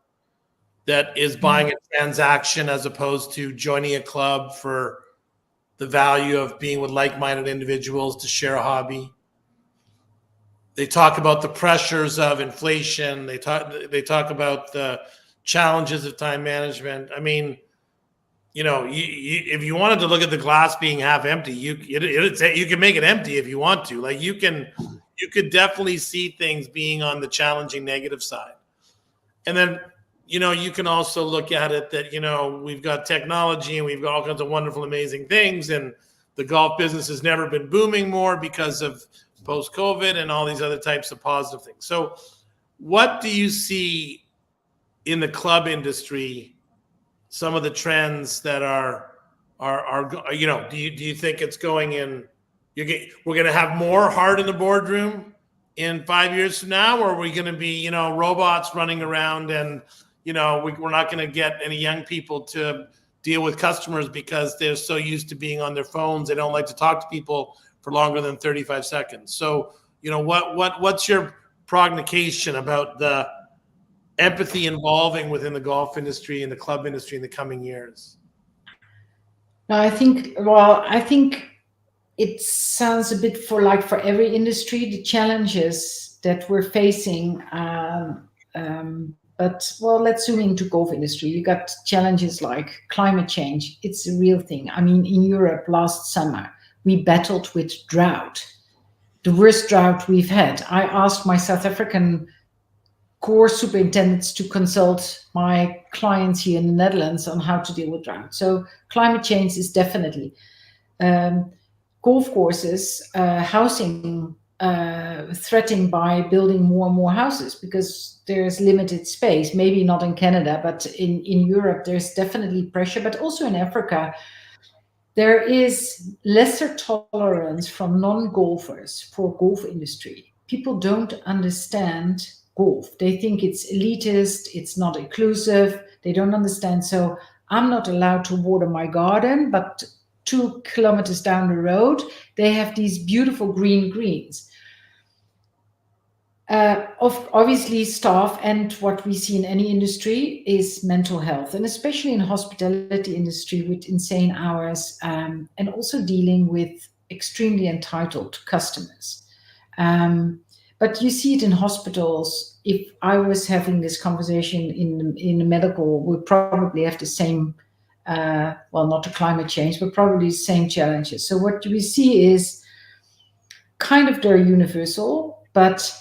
that is buying a transaction as opposed to joining a club for the value of being with like-minded individuals to share a hobby. They talk about the pressures of inflation. They talk about the challenges of time management. I mean, if you wanted to look at the glass being half empty, you can make it empty if you want to. Like you could definitely see things being on the challenging negative side. And then, you can also look at it that, we've got technology and we've got all kinds of wonderful, amazing things. And the golf business has never been booming more because of post-COVID and all these other types of positive things. So what do you see in the club industry, some of the trends that are do you think it's going in, we're going to have more heart in the boardroom in 5 years from now, or are we going to be, robots running around and, we're not going to get any young people to deal with customers because they're so used to being on their phones. They don't like to talk to people for longer than 35 seconds. So, what's your prognostication about the empathy involving within the golf industry and the club industry in the coming years? No, I think it sounds a bit for every industry, the challenges that we're facing. But let's zoom into golf industry. You got challenges like climate change. It's a real thing. I mean, in Europe last summer, we battled with drought, the worst drought we've had. I asked my South African core superintendents to consult my clients here in the Netherlands on how to deal with drought. So climate change is definitely golf courses, housing, threatened by building more and more houses because there's limited space. Maybe not in Canada, but in Europe, there's definitely pressure, but also in Africa, there is lesser tolerance from non-golfers for golf industry. People don't understand golf. They think it's elitist, it's not inclusive, they don't understand. So I'm not allowed to water my garden, but 2 kilometers down the road, they have these beautiful green greens. Obviously staff, and what we see in any industry is mental health, and especially in hospitality industry with insane hours, and also dealing with extremely entitled customers. But you see it in hospitals. If I was having this conversation in the medical, we'd probably have the same, well, not the climate change, but probably the same challenges. So what we see is kind of they're universal, but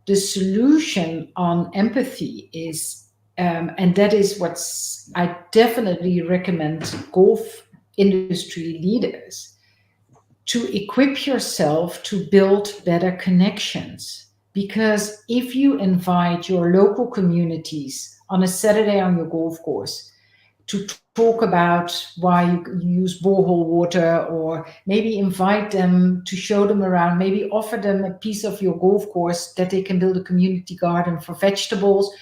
the solution on empathy is, and that is what's, I definitely recommend golf industry leaders to equip yourself to build better connections. Because if you invite your local communities on a Saturday on your golf course to talk about why you use borehole water, or maybe invite them to show them around, maybe offer them a piece of your golf course that they can build a community garden for vegetables,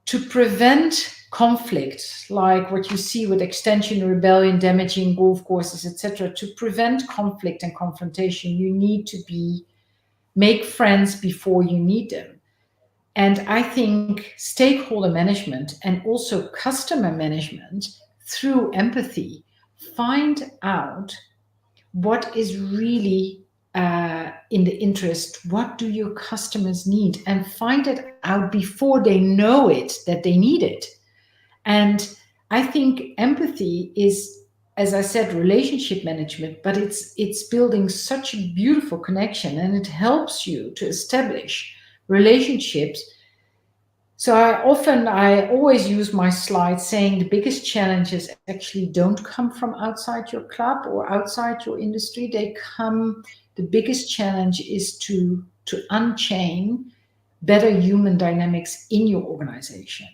to prevent conflict, like what you see with Extension Rebellion damaging golf courses, etc. To prevent conflict and confrontation, you need to make friends before you need them. And I think stakeholder management and also customer management through empathy, find out what is really in the interest, what do your customers need, and find it out before they know it, that they need it. And I think empathy is, as I said, relationship management, but it's building such a beautiful connection, and it helps you to establish relationships. So I always use my slide saying the biggest challenges actually don't come from outside your club or outside your industry. The biggest challenge is to unchain better human dynamics in your organization.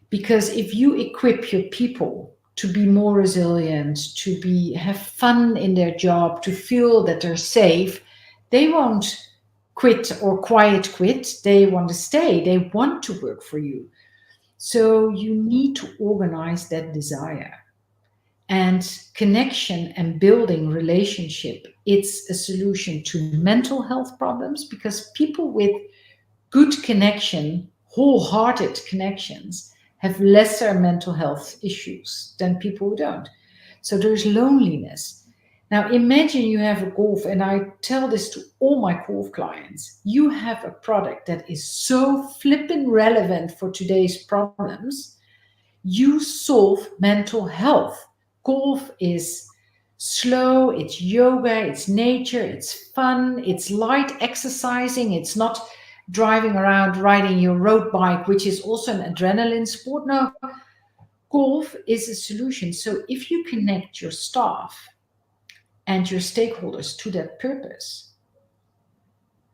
Because if you equip your people to be more resilient, to have fun in their job, to feel that they're safe, they won't quit or quiet quit. They want to stay. They want to work for you. So you need to organize that desire. And connection and building relationship, it's a solution to mental health problems, because people with good connection, wholehearted connections, have lesser mental health issues than people who don't. So there's loneliness. Now imagine you have a golf, and I tell this to all my golf clients, you have a product that is so flippin' relevant for today's problems. You solve mental health. Golf is slow, it's yoga, it's nature, it's fun, it's light exercising, it's not driving around riding your road bike, which is also an adrenaline sport. No, golf is a solution. So if you connect your staff and your stakeholders to that purpose,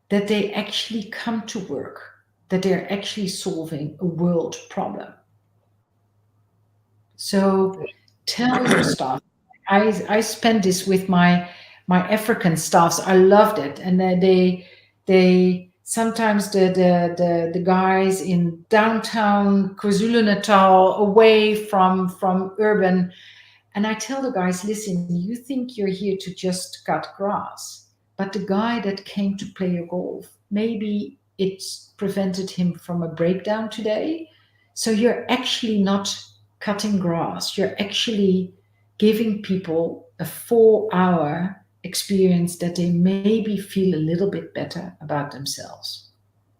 that they actually come to work, that they're actually solving a world problem. So tell your staff. I spent this with my African staffs. I loved it, and they sometimes the guys in downtown KwaZulu-Natal, away from urban, and I tell the guys, listen, you think you're here to just cut grass, but the guy that came to play a golf, maybe it's prevented him from a breakdown today. So you're actually not cutting grass. You're actually giving people a 4-hour experience that they maybe feel a little bit better about themselves.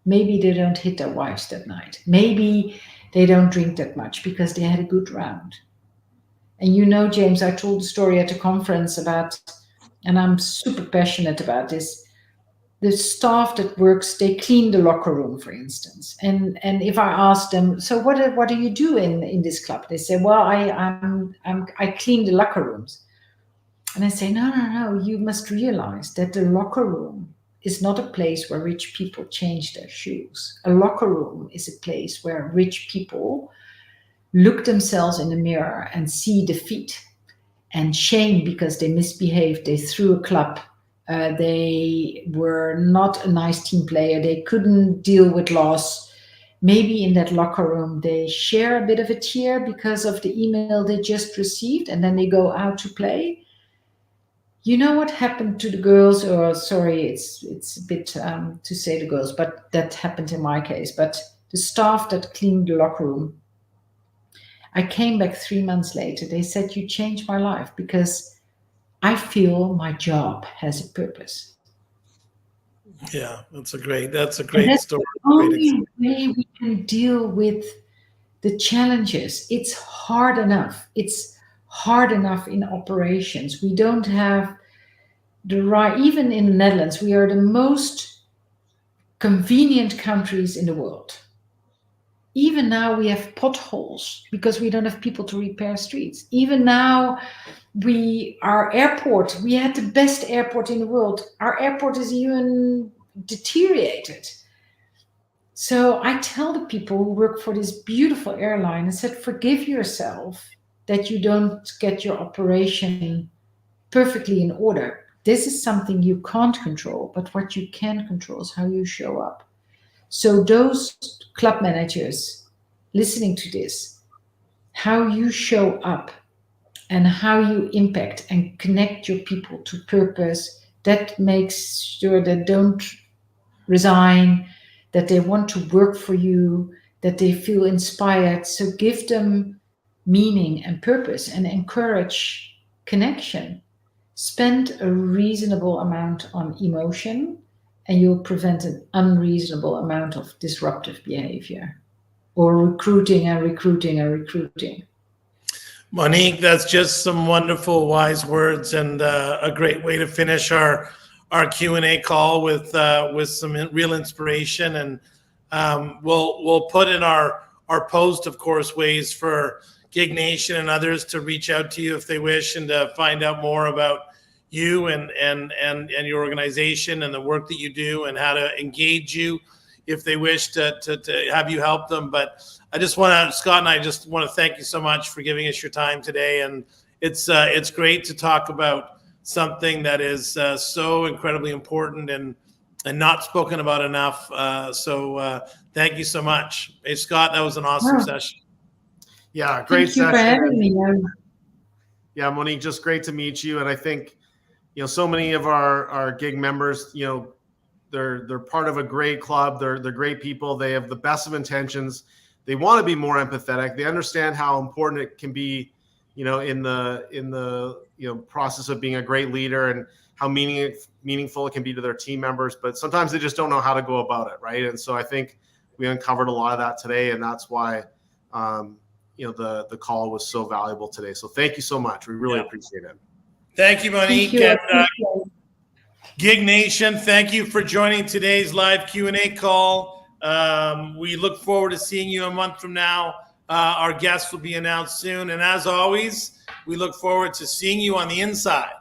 Maybe they don't hit their wives that night. Maybe they don't drink that much because they had a good round. And you know, James, I told the story at a conference about, and I'm super passionate about this, the staff that works, they clean the locker room, for instance. And if I ask them, so what do you do in this club? They say, well, I clean the locker rooms. And I say, no, you must realize that the locker room is not a place where rich people change their shoes. A locker room is a place where rich people look themselves in the mirror and see defeat and shame because they misbehaved, they threw a club They were not a nice team player. They couldn't deal with loss. Maybe in that locker room, they share a bit of a tear because of the email they just received, and then they go out to play. You know what happened to the girls, or sorry, it's a bit to say the girls, but that happened in my case. But the staff that cleaned the locker room, I came back 3 months later. They said, you changed my life because I feel my job has a purpose. Yeah, that's a great That's story. the only way we can deal with the challenges. It's hard enough. It's hard enough in operations. We don't have the right, even in the Netherlands, we are the most convenient countries in the world. Even now we have potholes because we don't have people to repair streets. Even now our airport, we had the best airport in the world. Our airport is even deteriorated. So I tell the people who work for this beautiful airline, I said, forgive yourself that you don't get your operation perfectly in order. This is something you can't control, but what you can control is how you show up. So those club managers listening to this, how you show up and how you impact and connect your people to purpose, that makes sure they don't resign, that they want to work for you, that they feel inspired. So give them meaning and purpose and encourage connection. Spend a reasonable amount on emotion, and you'll prevent an unreasonable amount of disruptive behavior or recruiting. Monique, that's just some wonderful, wise words, and a great way to finish our Q&A call with some real inspiration. And we'll put in our post, of course, ways for Gig Nation and others to reach out to you if they wish, and to find out more about you and your organization and the work that you do, and how to engage you if they wish to have you help them. But Scott and I just want to thank you so much for giving us your time today. And it's great to talk about something that is so incredibly important and not spoken about enough. So thank you so much. Hey, Scott, that was an awesome session. Yeah, great Thank you session. for having me. Yeah, Monique, just great to meet you. And I think, so many of our gig members, they're part of a great club. They're great people. They have the best of intentions. They want to be more empathetic. They understand how important it can be, in the process of being a great leader, and how meaningful it can be to their team members. But sometimes they just don't know how to go about it, right? And so I think we uncovered a lot of that today, and that's why the call was so valuable today. So thank you so much. We really appreciate it. Thank you, Monique. Thank you. And, Gig Nation, thank you for joining today's live Q&A call. We look forward to seeing you a month from now. Our guests will be announced soon. And as always, we look forward to seeing you on the inside.